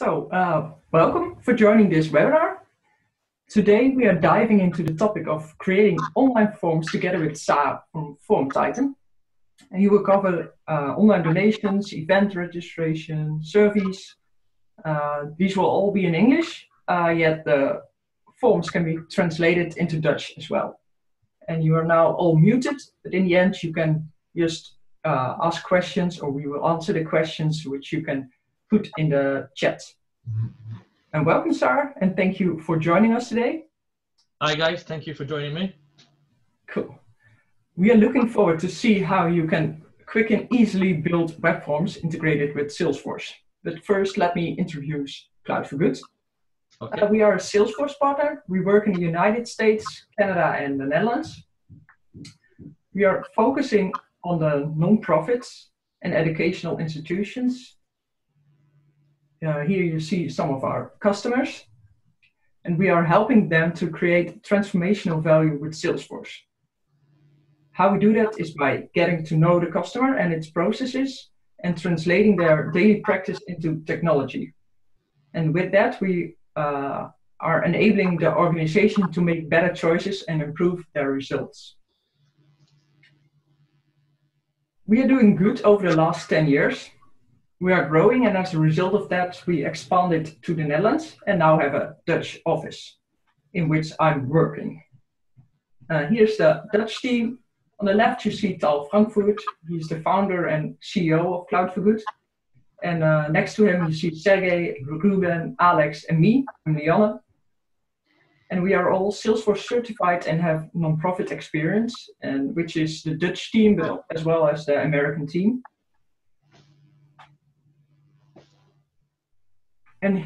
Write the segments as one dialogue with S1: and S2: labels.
S1: Welcome for joining this webinar. Today we are diving into the topic of creating online forms together with Sa from FormTitan. And he will cover online donations, event registration, surveys. These will all be in English, yet the forms can be translated into Dutch as well. And you are now all muted, but in the end you can just ask questions, or we will answer the questions which you can put in the chat. And welcome, Sarah, and thank you for joining us today.
S2: Hi guys, thank you for joining me.
S1: Cool. We are looking forward to see how you can quick and easily build web forms integrated with Salesforce. But first, let me introduce Cloud for Good.
S2: Okay.
S1: We are a Salesforce partner. We work in the United States, Canada, and the Netherlands. We are focusing on the non-profits and educational institutions. Here you see some of our customers, and we are helping them to create transformational value with Salesforce. How we do that is by getting to know the customer and its processes and translating their daily practice into technology. And with that, we are enabling the organization to make better choices and improve their results. We are doing good over the last 10 years. We are growing, and as a result of that, we expanded to the Netherlands and now have a Dutch office in which I'm working. Here's the Dutch team. On the left, you see Tal Frankfurt. He's the founder and CEO of Cloud for Good. And next to him, you see Sergey, Ruben, Alex, and me. I'm Lianne. And we are all Salesforce certified and have non-profit experience, and which is the Dutch team, but as well as the American team. And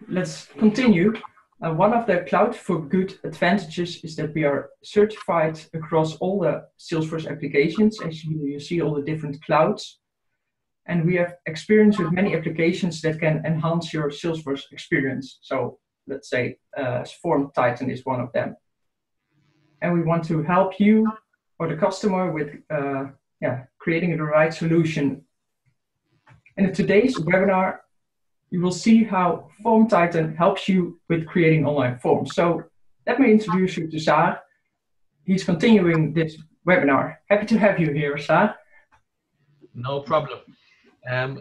S1: let's continue. One of the Cloud for Good advantages is that we are certified across all the Salesforce applications. As you see all the different clouds. And we have experience with many applications that can enhance your Salesforce experience. So let's say FormTitan is one of them. And we want to help you or the customer with creating the right solution. And in today's webinar, you will see how FormTitan helps you with creating online forms. So let me introduce you to Sa. He's continuing this webinar. Happy to have you here, Sa.
S2: No problem.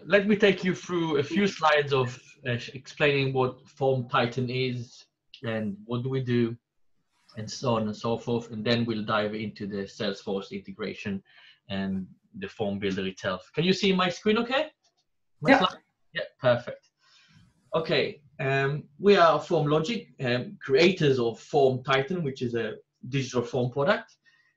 S2: Let me take you through a few slides of explaining what FormTitan is and what do we do and so on and so forth. And then we'll dive into the Salesforce integration and the form builder itself. Can you see my screen okay?
S1: Yeah.
S2: Yeah, perfect. Okay, we are FormLogic, creators of FormTitan, which is a digital form product.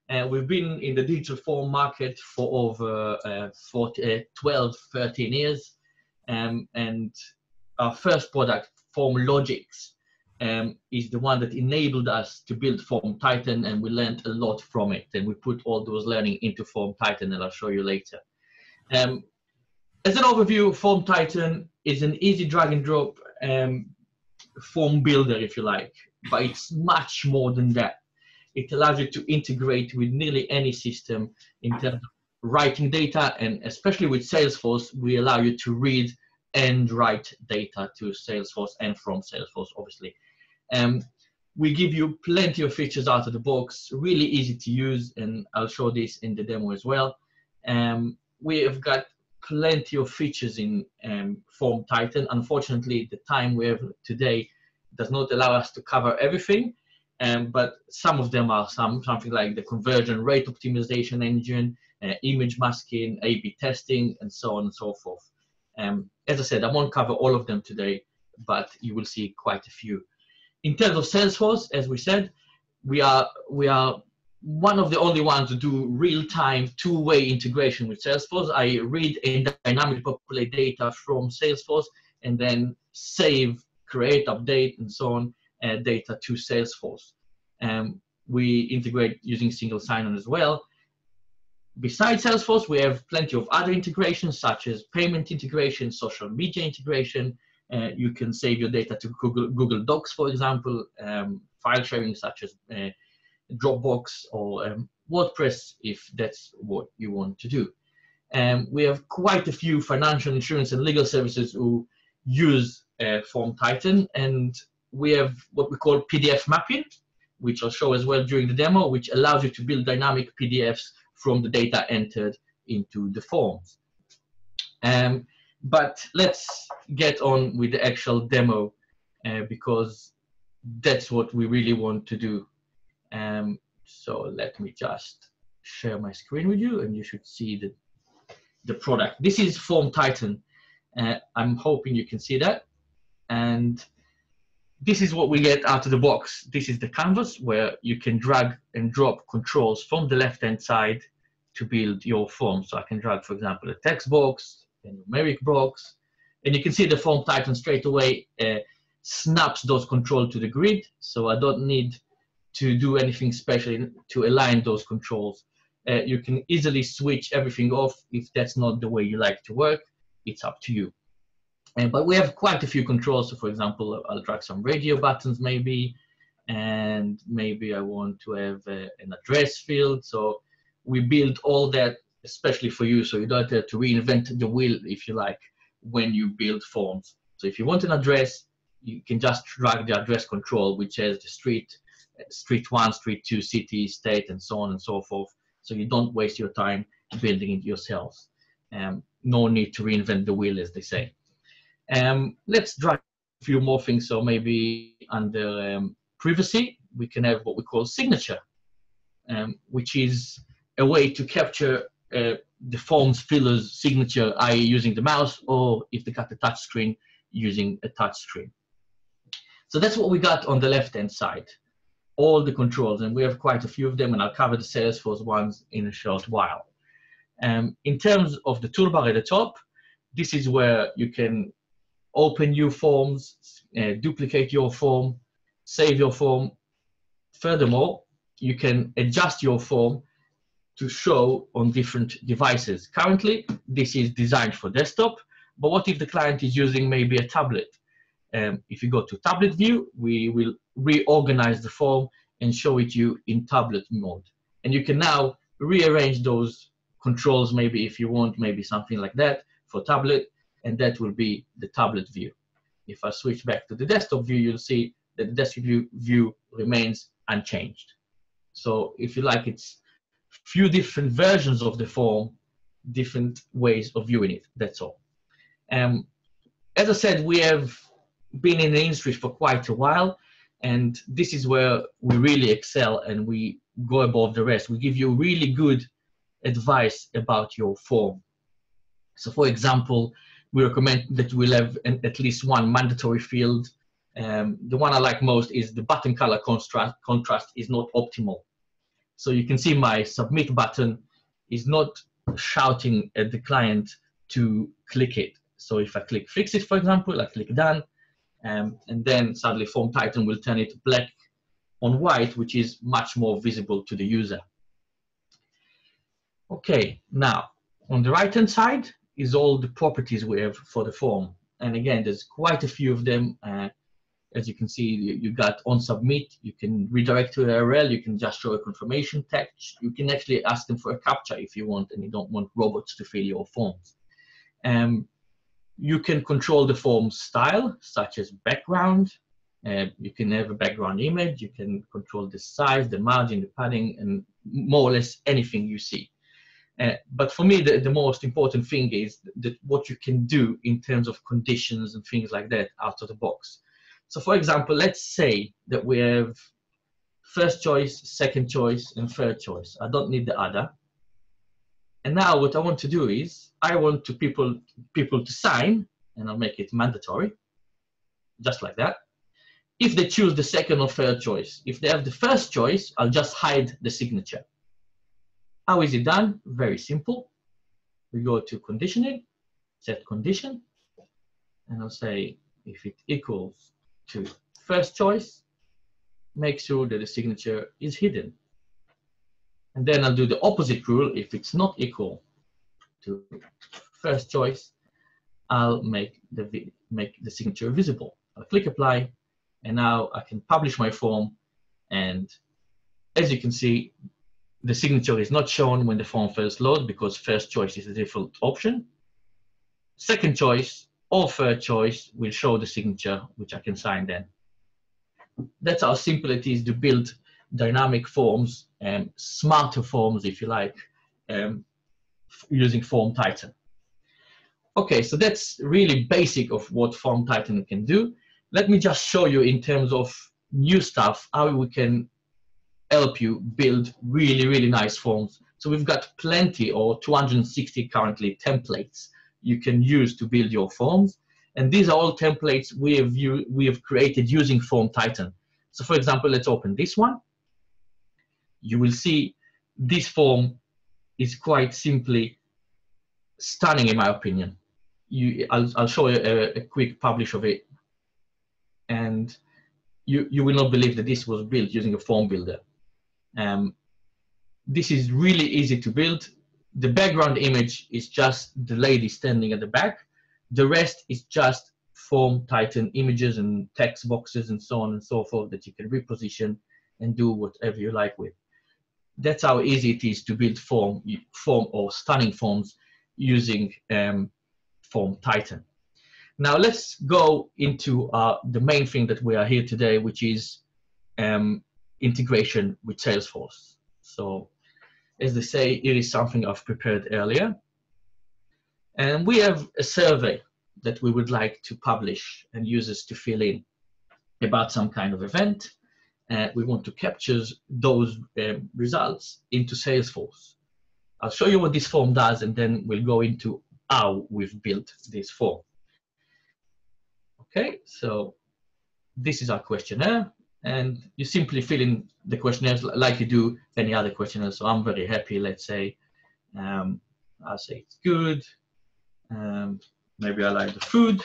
S2: And we've been in the digital form market for over 12, 13 years. And our first product, FormLogics, is the one that enabled us to build FormTitan, and we learned a lot from it. And we put all those learning into FormTitan, and I'll show you later. As an overview, FormTitan is an easy drag and drop form builder, if you like, but it's much more than that. It allows you to integrate with nearly any system in terms of writing data, and especially with Salesforce, we allow you to read and write data to Salesforce and from Salesforce, obviously. We give you plenty of features out of the box, really easy to use, and I'll show this in the demo as well. We have got plenty of features in FormTitan. Unfortunately, the time we have today does not allow us to cover everything, but some of them are something like the conversion rate optimization engine, image masking, A/B testing, and so on and so forth. As I said, I won't cover all of them today, but you will see quite a few. In terms of Salesforce, as we said, we are one of the only ones to do real-time two-way integration with Salesforce. I read and dynamically populate data from Salesforce and then save, create, update, and so on data to Salesforce. We integrate using single sign-on as well. Besides Salesforce, we have plenty of other integrations such as payment integration, social media integration. You can save your data to Google Docs, for example, file sharing such as Dropbox or WordPress, if that's what you want to do. We have quite a few financial, insurance, and legal services who use FormTitan, and we have what we call PDF mapping, which I'll show as well during the demo, which allows you to build dynamic PDFs from the data entered into the forms. But let's get on with the actual demo because that's what we really want to do. So let me just share my screen with you, and you should see the product. This is FormTitan. I'm hoping you can see that. And this is what we get out of the box. This is the canvas where you can drag and drop controls from the left-hand side to build your form. So I can drag, for example, a text box, a numeric box, and you can see the FormTitan straight away snaps those controls to the grid. So I don't need to do anything special to align those controls. You can easily switch everything off if that's not the way you like to work. It's up to you. But we have quite a few controls. So for example, I'll drag some radio buttons maybe, and maybe I want to have an address field. So we build all that especially for you, so you don't have to reinvent the wheel, if you like, when you build forms. So if you want an address, you can just drag the address control, which has the street 1, street 2, city, state, and so on and so forth. So you don't waste your time building it yourselves. No need to reinvent the wheel, as they say. Let's drag a few more things. So maybe under privacy, we can have what we call signature, which is a way to capture the form's filler's signature, i.e. using the mouse, or if they got a touch screen, using a touch screen. So that's what we got on the left-hand side, all the controls, and we have quite a few of them, and I'll cover the Salesforce ones in a short while. In terms of the toolbar at the top, this is where you can open new forms, duplicate your form, save your form. Furthermore, you can adjust your form to show on different devices. Currently, this is designed for desktop, but what if the client is using maybe a tablet? If you go to tablet view, we will reorganize the form and show it you in tablet mode. And you can now rearrange those controls, maybe if you want, maybe something like that for tablet, and that will be the tablet view. If I switch back to the desktop view, you'll see that the desktop view remains unchanged. So if you like, it's few different versions of the form, different ways of viewing it, that's all. As I said, we have been in the industry for quite a while, and this is where we really excel and we go above the rest. We give you really good advice about your form. So for example, we recommend that we'll have at least one mandatory field. The one I like most is the button color contrast is not optimal. So you can see my submit button is not shouting at the client to click it. So if I click fix it, for example, I click done, and then suddenly FormTitan will turn it black on white, which is much more visible to the user. Okay, now on the right hand side is all the properties we have for the form. And again, there's quite a few of them. As you can see, you got on submit, you can redirect to a URL, you can just show a confirmation text, you can actually ask them for a captcha if you want and you don't want robots to fill your forms. You can control the form style, such as background. You can have a background image, you can control the size, the margin, the padding, and more or less anything you see. But for me, the most important thing is that what you can do in terms of conditions and things like that out of the box. So for example, let's say that we have first choice, second choice, and third choice. I don't need the other. And now what I want to do is, I want people to sign, and I'll make it mandatory, just like that. If they choose the second or third choice, if they have the first choice, I'll just hide the signature. How is it done? Very simple. We go to conditioning, set condition, and I'll say if it equals to first choice, make sure that the signature is hidden. And then I'll do the opposite rule. If it's not equal to first choice, I'll make the signature visible. I'll click apply, and now I can publish my form. And as you can see, the signature is not shown when the form first loads because first choice is the default option. Second choice author choice will show the signature, which I can sign then. That's how simple it is to build dynamic forms and smarter forms, if you like, using FormTitan. Okay, so that's really basic of what FormTitan can do. Let me just show you in terms of new stuff how we can help you build really, really nice forms. So we've got plenty, or 260 currently, templates you can use to build your forms. And these are all templates we have created using FormTitan. So for example, let's open this one. You will see this form is quite simply stunning, in my opinion. I'll show you a quick publish of it. And you will not believe that this was built using a form builder. This is really easy to build. The background image is just the lady standing at the back. The rest is just FormTitan images and text boxes and so on and so forth that you can reposition and do whatever you like with. That's how easy it is to build form or stunning forms using FormTitan. Now let's go into the main thing that we are here today, which is integration with Salesforce. So as they say, it is something I've prepared earlier. And we have a survey that we would like to publish and users to fill in about some kind of event. We want to capture those results into Salesforce. I'll show you what this form does, and then we'll go into how we've built this form. Okay, so this is our questionnaire, and you simply fill in the questionnaires like you do any other questionnaire. So I'm very happy, let's say. I'll say it's good. Maybe I like the food.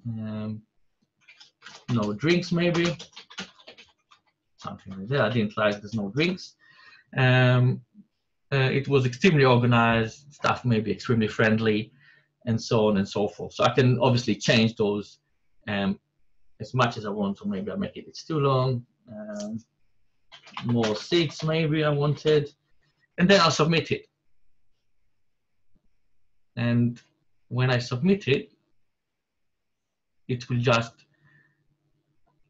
S2: No drinks, maybe. Something like that. I didn't like there's no drinks. It was extremely organized, staff maybe extremely friendly, and so on and so forth. So I can obviously change those as much as I want. So maybe I'll make it, it's too long. More seats maybe I wanted. And then I'll submit it. And when I submit it, it will just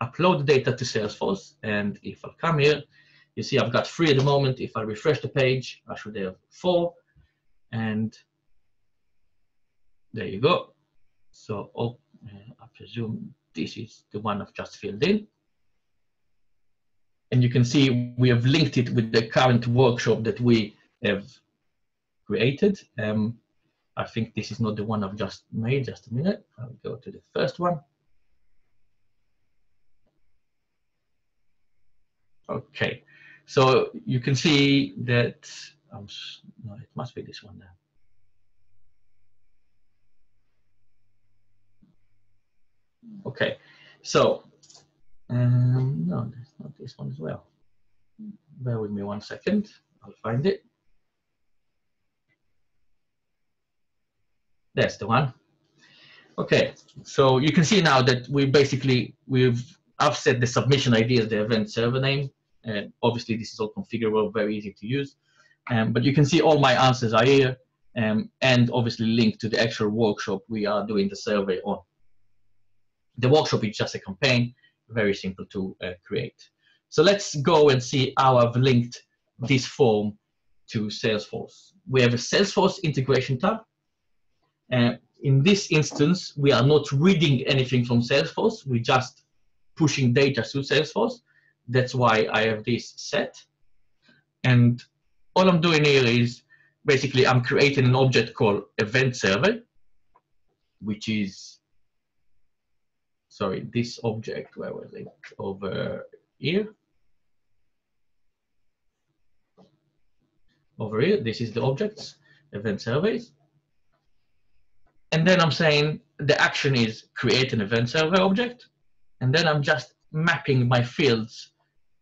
S2: upload the data to Salesforce. And if I come here, you see I've got 3 at the moment. If I refresh the page, I should have 4. And there you go. So I presume this is the one I've just filled in. And you can see we have linked it with the current workshop that we have created. I think this is not the one I've just made. Just a minute. I'll go to the first one. Okay, so you can see that, no, it must be this one then. Okay, so, no, that's not this one as well. Bear with me 1 second, I'll find it. That's the one. Okay, so you can see now that I've set the submission ID as the event server name. Obviously, this is all configurable, very easy to use. But you can see all my answers are here, and obviously linked to the actual workshop we are doing the survey on. The workshop is just a campaign, very simple to create. So let's go and see how I've linked this form to Salesforce. We have a Salesforce integration tab. In this instance, we are not reading anything from Salesforce. We're just pushing data to Salesforce. That's why I have this set. And all I'm doing here is basically I'm creating an object called event survey, which is, sorry, this object, where was it? Over here. Over here, this is the objects, event surveys. And then I'm saying the action is create an event survey object. And then I'm just mapping my fields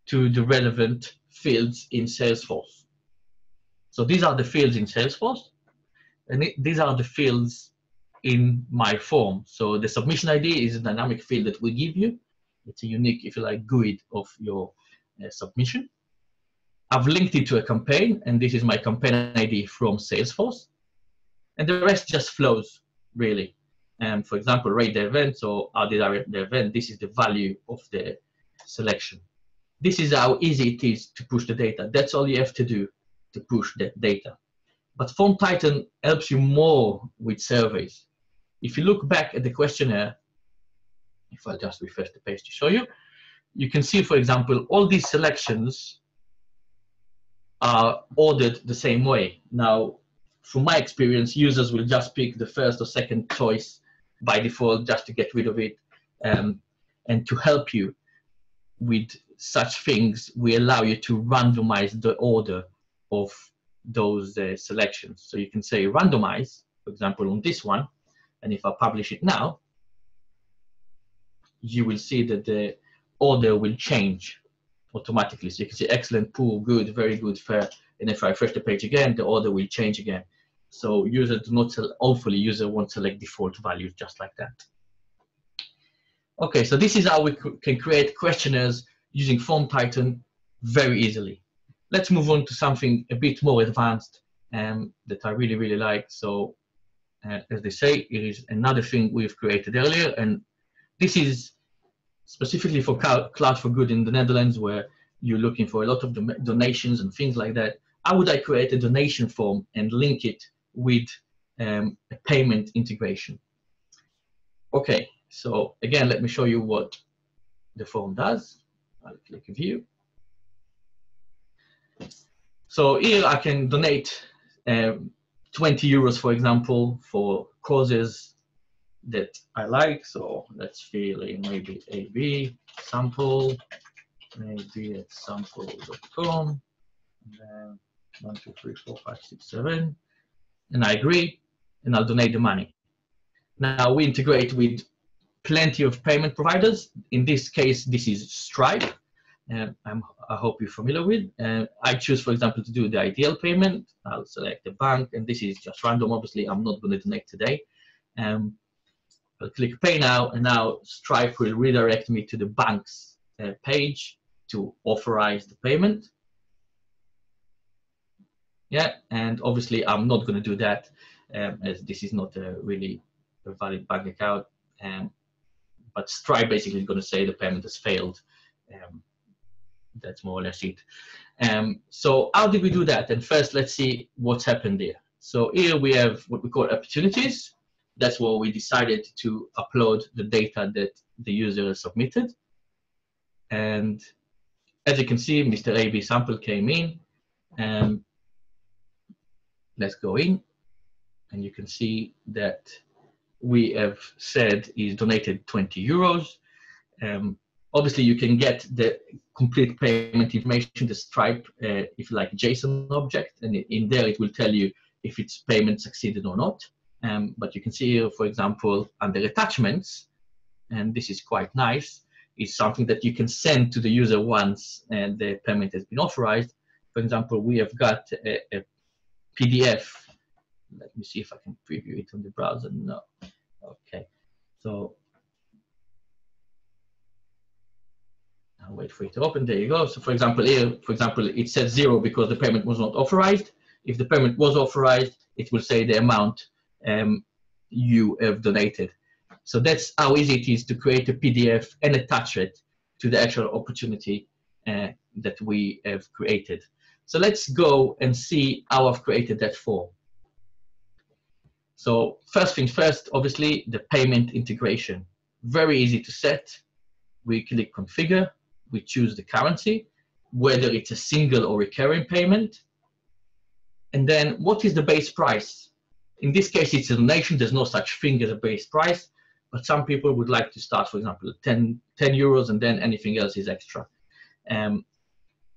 S2: to the relevant fields in Salesforce. So these are the fields in Salesforce. And these are the fields in my form. So the submission ID is a dynamic field that we give you. It's a unique, if you like, GUID of your submission. I've linked it to a campaign, and this is my campaign ID from Salesforce. And the rest just flows, really. For example, rate the event. So how did I rate the event? This is the value of the selection. This is how easy it is to push the data. That's all you have to do to push that data. But FormTitan helps you more with surveys. If you look back at the questionnaire, if I just refresh the page to show you, you can see, for example, all these selections are ordered the same way. Now, from my experience, users will just pick the first or second choice by default just to get rid of it. And to help you with such things, we allow you to randomize the order of those selections. So you can say randomize, for example, on this one, and if I publish it now, you will see that the order will change automatically. So you can see excellent, poor, good, very good, fair, and if I refresh the page again, the order will change again. So user do not hopefully user won't select default values just like that. Okay, so this is how we can create questionnaires using FormTitan very easily. Let's move on to something a bit more advanced that I really, really like. So as they say, it is another thing we've created earlier, and this is specifically for Cloud for Good in the Netherlands, where you're looking for a lot of donations and things like that. How would I create a donation form and link it with a payment integration? Okay, so again, let me show you what the form does. I'll click View. So here I can donate 20 euros, for example, for causes that I like. So let's fill in maybe AB sample, maybe at sample.com, and then 1, 2, 3, 4, 5, 6, 7, and I agree, and I'll donate the money. Now we integrate with plenty of payment providers. In this case, this is Stripe. I hope you're familiar with. I choose, for example, to do the ideal payment. I'll select the bank, and this is just random. Obviously, I'm not going to donate today. I'll click Pay Now, and now Stripe will redirect me to the bank's page to authorize the payment. Yeah, and obviously, I'm not going to do that as this is not really a valid bank account. But Stripe basically is going to say the payment has failed. That's more or less it. So how did we do that? And first, let's see what's happened here. So here we have what we call opportunities. That's where we decided to upload the data that the user has submitted. And as you can see, Mr. AB sample came in. Let's go in. And you can see that we have said he's donated 20 euros. Obviously, you can get the complete payment information, the Stripe, if you like, JSON object, and in there it will tell you if its payment succeeded or not. But you can see here, for example, under attachments, and this is quite nice, is something that you can send to the user once and the payment has been authorized. For example, we have got a PDF. Let me see if I can preview it on the browser. No. Okay. So I'll wait for it to open. There you go. So for example, here, it says 0 because the payment was not authorized. If the payment was authorized, it will say the amount you have donated. So that's how easy it is to create a PDF and attach it to the actual opportunity that we have created. So let's go and see how I've created that form. So first things first, obviously, the payment integration. Very easy to set. We click Configure. We choose the currency, whether it's a single or recurring payment. And then what is the base price? In this case, it's a donation. There's no such thing as a base price. But some people would like to start, for example, 10 euros, and then anything else is extra.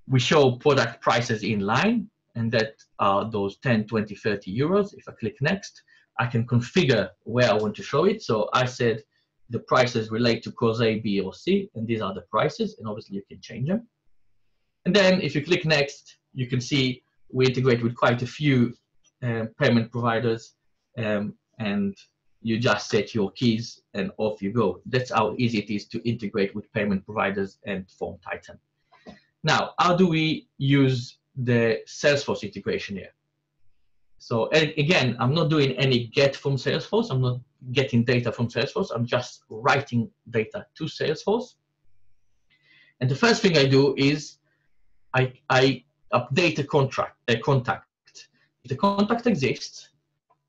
S2: We show product prices in line, and that are those 10, 20, 30 euros. If I click Next, I can configure where I want to show it. So I said the prices relate to cause A, B, or C, and these are the prices, and obviously you can change them. And then if you click Next, you can see we integrate with quite a few payment providers, and you just set your keys and off you go. That's how easy it is to integrate with payment providers and FormTitan. Now, how do we use the Salesforce integration here? So again, I'm not doing any get from Salesforce. I'm not getting data from Salesforce. I'm just writing data to Salesforce. And the first thing I do is I update a contact. If the contact exists,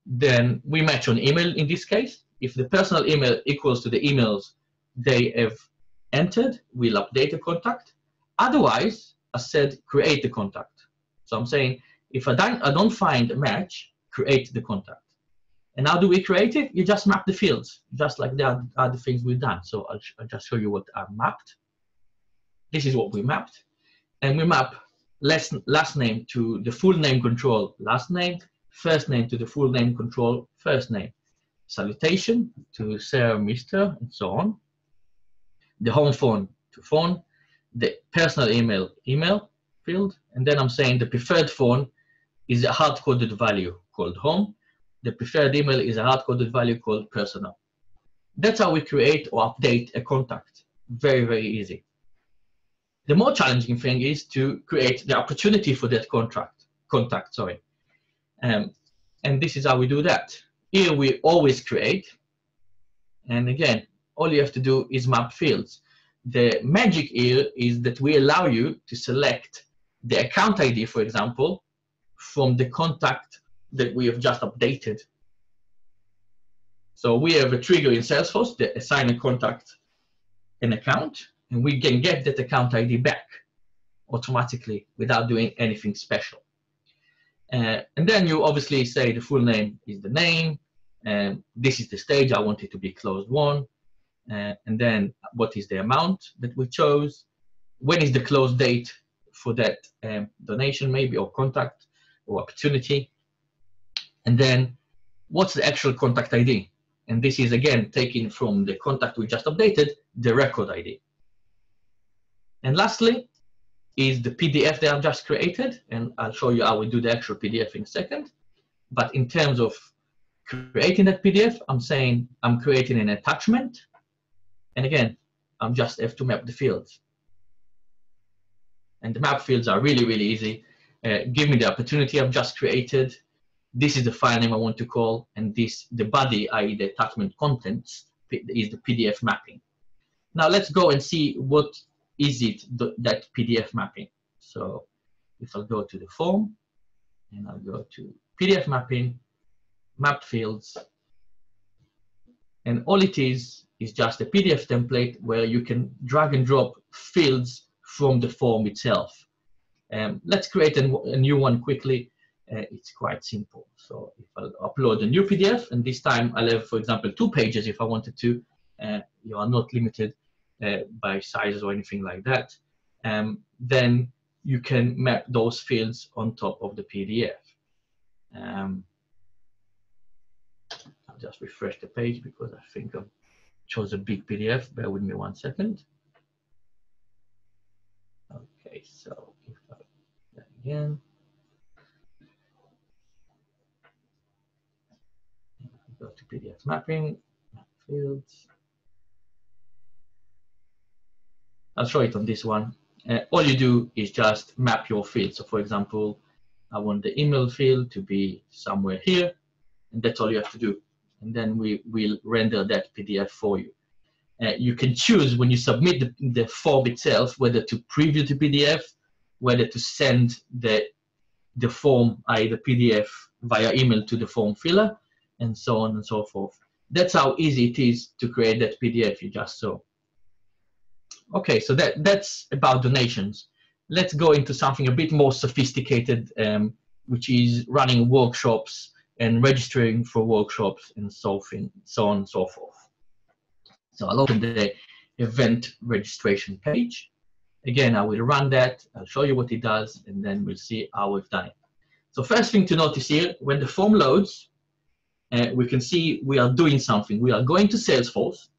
S2: then we match on email in this case. If the personal email equals to the emails they have entered, we'll update the contact. Otherwise, I said create the contact. So I'm saying if I don't find a match, create the contact. And how do we create it? You just map the fields, just like the other things we've done. So I'll just show you what I mapped. This is what we mapped. And we map last name to the full name control, last name, first name to the full name control, first name, salutation to Sir, Mr, and so on, the home phone to phone, the personal email field, and then I'm saying the preferred phone is a hard-coded value called home. The preferred email is a hard-coded value called personal. That's how we create or update a contact. Very, very easy. The more challenging thing is to create the opportunity for that contact. And this is how we do that. Here we always create. And again, all you have to do is map fields. The magic here is that we allow you to select the account ID, for example, from the contact that we have just updated. So we have a trigger in Salesforce that assign a contact an account, and we can get that account ID back automatically without doing anything special. And then you obviously say the full name is the name, and this is the stage, I want it to be closed won, and then what is the amount that we chose, when is the close date for that donation maybe, or contact, or opportunity, and then what's the actual contact ID. And this is again taken from the contact we just updated, the record ID. And lastly is the PDF that I've just created, and I'll show you how we do the actual PDF in a second. But in terms of creating that PDF, I'm saying I'm creating an attachment, and again, I'm just have to map the fields. And the map fields are really, really easy. Give me the opportunity I've just created. This is the file name I want to call, and this, the body, i.e. the attachment contents, is the PDF mapping. Now let's go and see what is it, that PDF mapping. So if I'll go to the form, and I'll go to PDF mapping, mapped fields, and all it is just a PDF template where you can drag and drop fields from the form itself. Let's create a new one quickly. It's quite simple. So if I'll upload a new PDF, and this time I'll have, for example, 2 pages if I wanted to. You are not limited by sizes or anything like that. Then you can map those fields on top of the PDF. I'll just refresh the page because I think I chose a big PDF. Bear with me 1 second. Okay, so if I do that again. Go to PDF mapping, map fields. I'll show it on this one. All you do is just map your field. So for example, I want the email field to be somewhere here, and that's all you have to do. And then we will render that PDF for you. You can choose when you submit the form itself, whether to preview the PDF, whether to send the form, i.e. the PDF, via email to the form filler, and so on and so forth. That's how easy it is to create that PDF you just saw. Okay, so that's about donations. Let's go into something a bit more sophisticated, which is running workshops and registering for workshops and so on and so forth. So I'll open the event registration page. Again, I will run that. I'll show you what it does, and then we'll see how we've done it. So first thing to notice here, when the form loads, we can see we are doing something. We are going to Salesforce,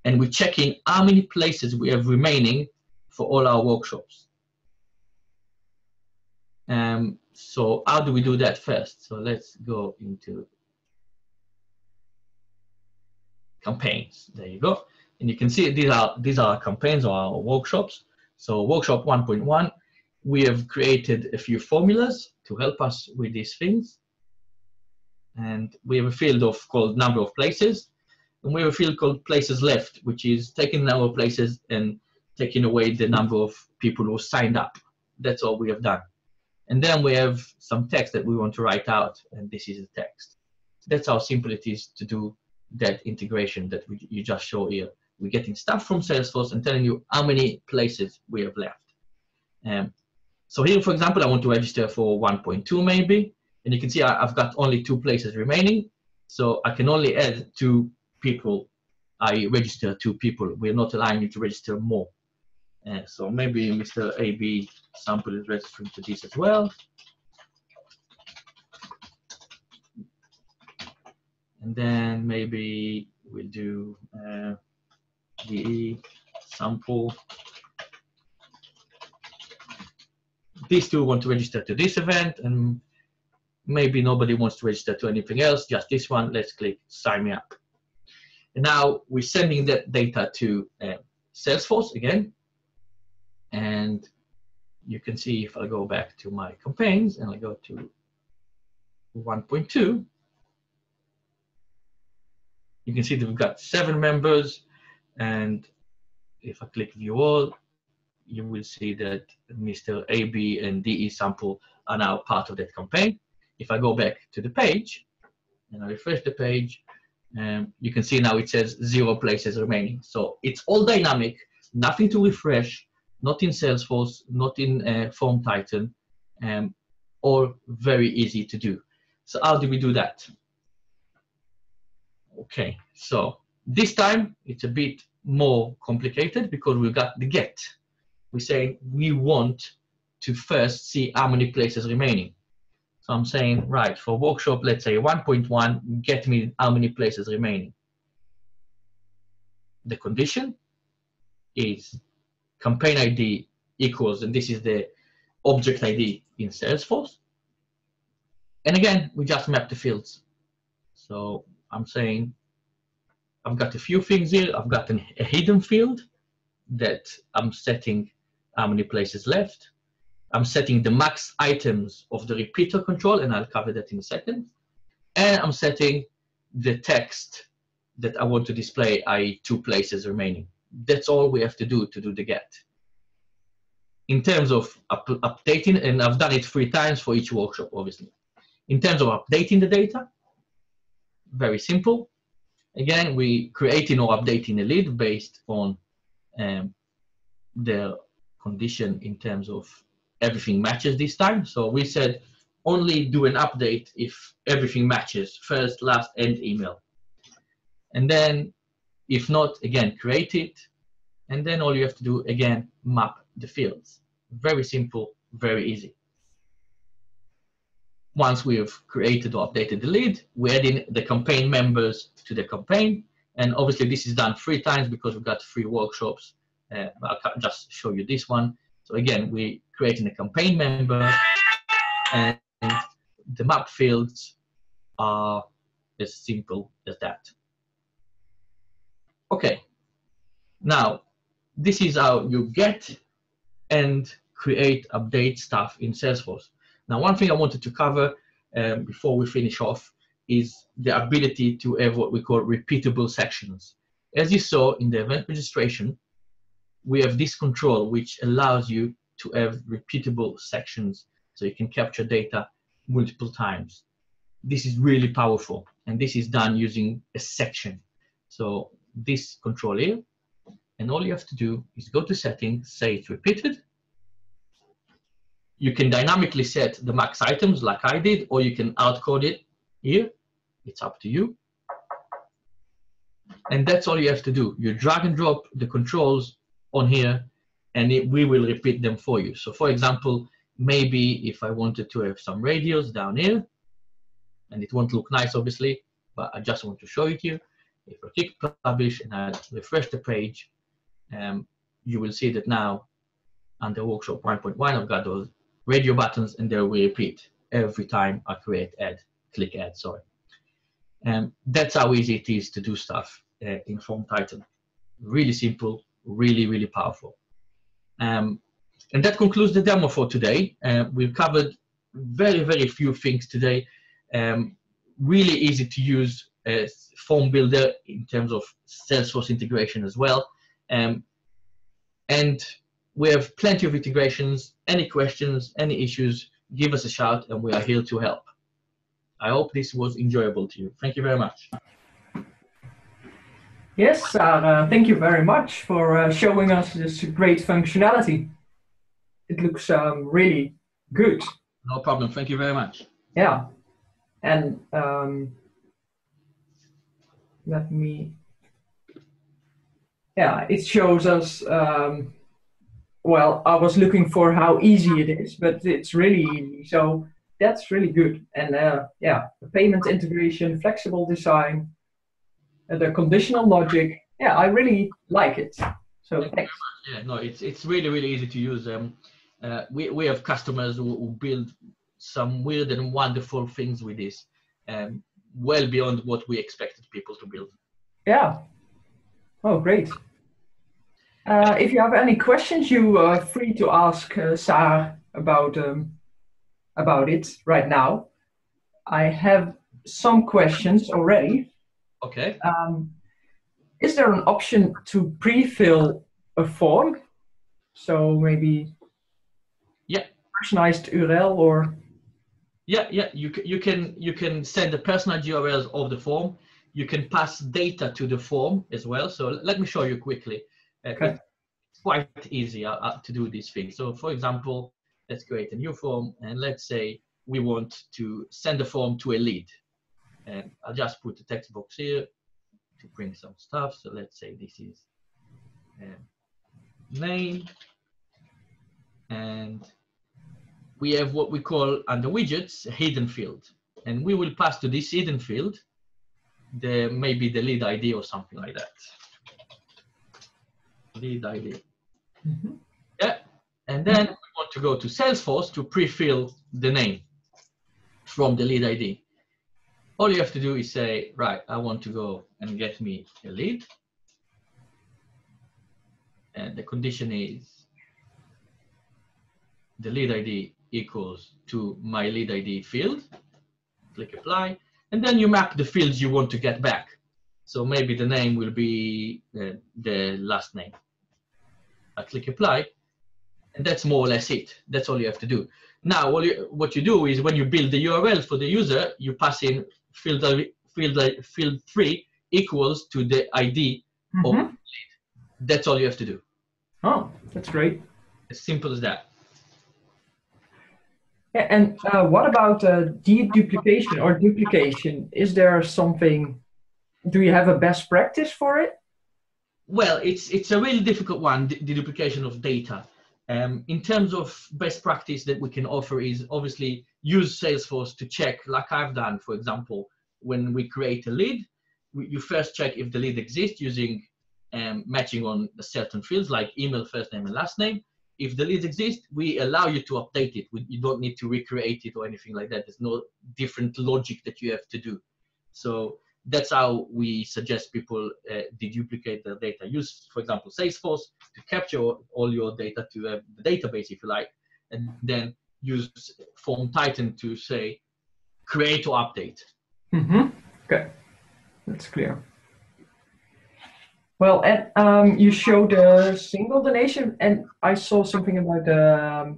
S2: and we're checking how many places we have remaining for all our workshops. So how do we do that first? So let's go into campaigns. There you go. And you can see these are campaigns or our workshops. So workshop 1.1, we have created a few formulas to help us with these things. And we have a field called number of places. And we have a field called places left, which is taking the number of places and taking away the number of people who signed up. That's all we have done. And then we have some text that we want to write out, and this is the text. That's how simple it is to do that integration that you just show here. We're getting stuff from Salesforce and telling you how many places we have left. So here, for example, I want to register for 1.2 maybe, and you can see I've got only 2 places remaining, so I can only add 2 people. I register 2 people. We're not allowing you to register more. So maybe Mr. AB sample is registering to this as well. And then maybe we'll do DE sample. These 2 want to register to this event, and maybe nobody wants to register to anything else, just this one. Let's click sign me up. And now we're sending that data to Salesforce again. And you can see if I go back to my campaigns and I go to 1.2, you can see that we've got 7 members. And if I click view all, you will see that Mr. AB and DE sample are now part of that campaign. If I go back to the page and I refresh the page, you can see now it says 0 places remaining. So it's all dynamic, nothing to refresh, not in Salesforce, not in FormTitan, all very easy to do. So how do we do that? Okay, so this time it's a bit more complicated because we've got the get. We say we want to first see how many places remaining. So I'm saying, right, for workshop, let's say 1.1, get me how many places remaining. The condition is campaign ID equals, and this is the object ID in Salesforce. And again, we just map the fields. So I'm saying I've got a few things here. I've got a hidden field that I'm setting how many places left. I'm setting the max items of the repeater control, and I'll cover that in a second. And I'm setting the text that I want to display, i.e. 2 places remaining. That's all we have to do the get. In terms of updating, and I've done it 3 times for each workshop, obviously. In terms of updating the data, very simple. Again, we creating or updating a lead based on the condition in terms of everything matches this time. So we said only do an update if everything matches, first, last, end email. And then if not, again, create it. And then all you have to do, again, map the fields. Very simple, very easy. Once we have created or updated the lead, we add in the campaign members to the campaign. And obviously this is done 3 times because we've got 3 workshops. I'll just show you this one. So again, we're creating a campaign member, and the map fields are as simple as that. Okay, now this is how you get and create, update stuff in Salesforce. Now, one thing I wanted to cover before we finish off is the ability to have what we call repeatable sections. As you saw in the event registration, we have this control which allows you to have repeatable sections so you can capture data multiple times. This is really powerful, and this is done using a section. So this control here, and all you have to do is go to settings, say it's repeated. You can dynamically set the max items like I did, or you can outcode it here. It's up to you. And that's all you have to do. You drag and drop the controls on here, and we will repeat them for you. So for example, maybe if I wanted to have some radios down here, and it won't look nice obviously, but I just want to show it here. If I click publish and I refresh the page, you will see that now under workshop 1.1, I've got those radio buttons, and they will repeat every time I create click add, sorry. That's how easy it is to do stuff in FormTitan. Really simple, really, really powerful. And that concludes the demo for today. We've covered very, very few things today. Really easy to use form builder in terms of Salesforce integration as well. And we have plenty of integrations. Any questions, any issues, give us a shout and we are here to help. I hope this was enjoyable to you. Thank you very much.
S1: Yes, Sarah, thank you very much for showing us this great functionality. It looks really good.
S2: No problem. Thank you very much.
S1: Yeah. And let me... Yeah, it shows us... well, I was looking for how easy it is, but it's really easy. So that's really good. And yeah, the payment integration, flexible design, the conditional logic. Yeah, I really like it. So thanks.
S2: Yeah, no, it's really, really easy to use. We have customers who build some weird and wonderful things with this, well beyond what we expected people to build.
S1: Yeah. Oh, great. If you have any questions, you are free to ask Sarah about it right now. I have some questions already.
S2: Okay.
S1: Is there an option to pre-fill a form? So maybe personalized URL or...
S2: Yeah, you can send the personalized URLs of the form. You can pass data to the form as well. So let me show you quickly.
S1: Okay.
S2: It's quite easy to do this thing. So for example, let's create a new form and let's say we want to send a form to a lead. And I'll just put a text box here to bring some stuff. So let's say this is name, and we have what we call under widgets a hidden field, and we will pass to this hidden field maybe the lead ID or something like that. Lead ID.
S1: Mm-hmm.
S2: Yeah, and then we want to go to Salesforce to pre-fill the name from the lead ID. All you have to do is say, right, I want to go and get me a lead. And the condition is the lead ID equals to my lead ID field. Click apply. And then you map the fields you want to get back. So maybe the name will be the last name. I click apply. And that's more or less it. That's all you have to do. Now, what you do is when you build the URL for the user, you pass in field 3 equals to the ID of the lead. That's all you have to do.
S1: Oh, that's great.
S2: As simple as that.
S1: Yeah, and what about deduplication or duplication? Is there something, do you have a best practice for it?
S2: Well, it's a really difficult one, the duplication of data. In terms of best practice that we can offer is obviously use Salesforce to check, like I've done, for example, when we create a lead, you first check if the lead exists using matching on the certain fields like email, first name and last name. If the leads exist, we allow you to update it. You don't need to recreate it or anything like that. There's no different logic that you have to do. So that's how we suggest people deduplicate their data. Use, for example, Salesforce to capture all your data to the database, if you like, and then use FormTitan to say, create or update.
S1: Mm-hmm. Okay, that's clear. Well, and you showed a single donation, and I saw something about the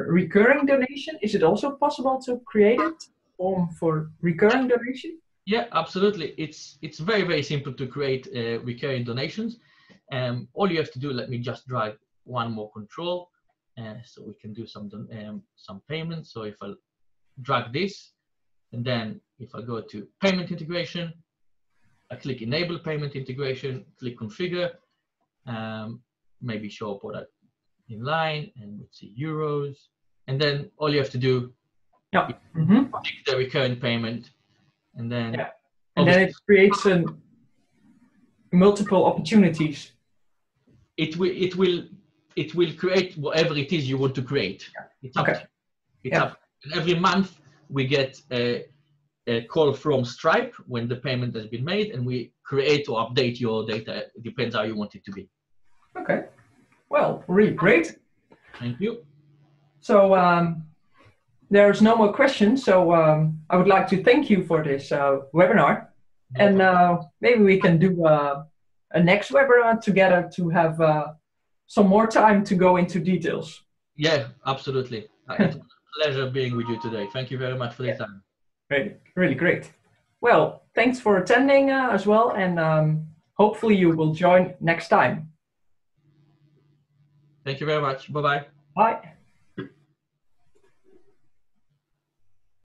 S1: recurring donation. Is it also possible to create it for recurring donation?
S2: Yeah, absolutely. It's very, very simple to create recurring donations. All you have to do, let me just drag one more control so we can do some payments. So if I drag this, and then if I go to payment integration, I click enable payment integration, click configure, maybe show product in line, and let's see euros. And then all you have to do is pick the recurring payment, and then
S1: it creates multiple opportunities.
S2: It will create whatever it is you want to create. It's up. It's up. And every month we get a call from Stripe when the payment has been made, and we create or update your data. It depends how you want it to be.
S1: Okay. Well, really great.
S2: Thank you.
S1: So there's no more questions. So I would like to thank you for this webinar. And maybe we can do a next webinar together to have some more time to go into details.
S2: Yeah, absolutely. It was a pleasure being with you today. Thank you very much for the time.
S1: Great, really great. Well, thanks for attending as well, and hopefully you will join next time.
S2: Thank you very much. Bye-bye.
S1: Bye.